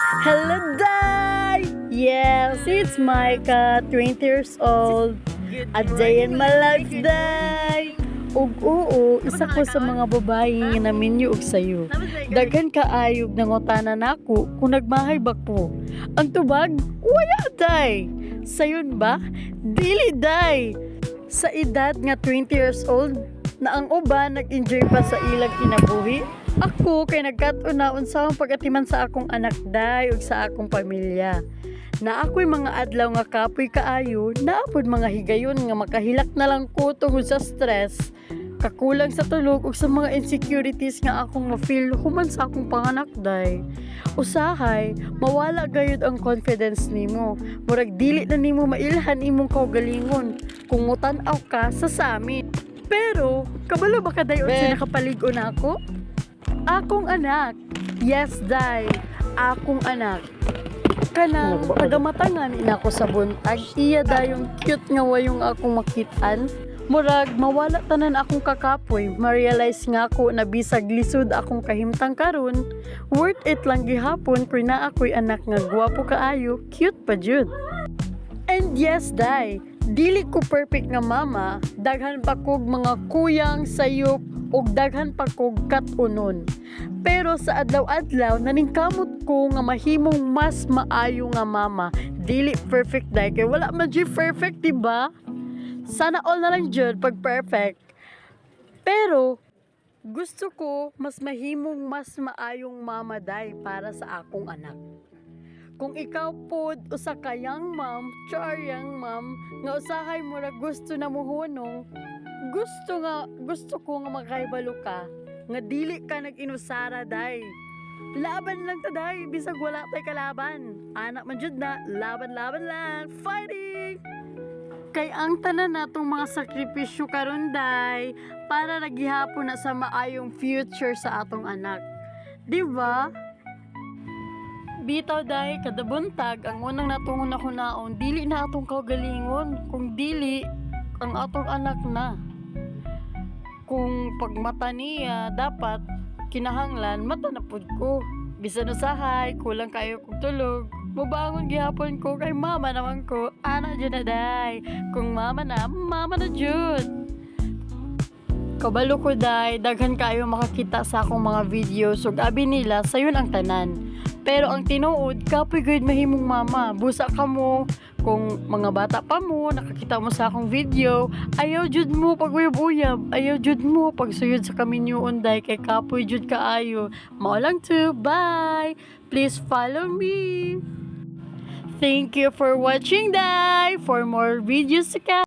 Hello, Day! Yes, it's Micah, 20 years old. A day in my life, Day! Ug oo, isa ko sa mga babae nga naminyo og sayo. Daghan kaayog nangutana nako kung nagmahay ba ko. Ang tubag, wala, Day! Sayon ba? Dili, Day! Sa edad nga 20 years old, na ang uban nag-enjoy pa sa ilang kinabuhi, ako kay nagkatunaon sa akong pagatiman sa akong anak, Day, ug sa akong pamilya. Na ako'y mga adlaw nga kapoy kaayo, naapod mga higayon nga makahilak na lang ko tungod sa stress, kakulang sa tulog ug sa mga insecurities nga akong ma-feel human sa akong panganak, Day. Usahay, mawala gayud ang confidence nimo. Murag dili na nimo mailhan imong kaugalingon kung mutan-aw ka sa samin. Pero, kabalo ba ka, Day, o sinakapalig-o na ako? Akong anak. Yes, Day. Akong anak. Kanang pagamatangan ina ko sa buntag, iya dayong cute nga wayong akong makitaan. Murag, mawala tanan akong kakapoy. Ma-realize nga ako na bisag lisod akong kahimtang karon, worth it lang gihapon pero na ako'y anak nga gwapo kaayo, cute pa jud. And yes, Day, dili ko perfect nga mama, daghan pa kog mga kuyang sayop ug daghan pa kog katunon. Pero sa adlaw-adlaw naningkamot ko nga mahimong mas maayo nga mama. Dili perfect, Day, kay wala man jud perfect, diba? Sana all na lang jud pag perfect. Pero gusto ko mas mahimong mas maayong mama, Day, para sa akong anak. Kung ikaw pod usa ka young mom, young mom, nga usahay mo ra gusto na mo hunong, gusto ko nga makahibalo ka, nga dili ka nag-inusara, Day. Laban lang ta, Day, bisag wala tay kalaban. Anak man jud na, laban lang, fighting! Kay ang tanan natong mga sakripisyo karon, Day, para nagihapon na sa maayong future sa atong anak. Diba? Bitaw, Day, kada buntag ang unang natungon ako naon, dili na atong kaugalingon, kung dili ang atong anak na. Kung pagmata niya dapat kinahanglan mata na pud ko. Bisan usahay, kulang kayo kog tulog, mubangon gihapon ko kay mama naman ko. Ana jud na, Day. Kung mama na jud. Kabalo ko, Day, daghan kayo makakita sa akong mga videos ug abi nila sayon ang tanan. Pero ang tinuod, kapoy gud mahimong mama. Busa ka mo, kung mga bata pa mo, nakakita mo sa akong video, ayaw jud mo pag-uyab-uyab, ayaw jud mo pagsuyod sa kaminyoon, Day, kay kapoy jud kaayo. Mao lang to, bye! Please follow me! Thank you for watching, Day! For more videos to come!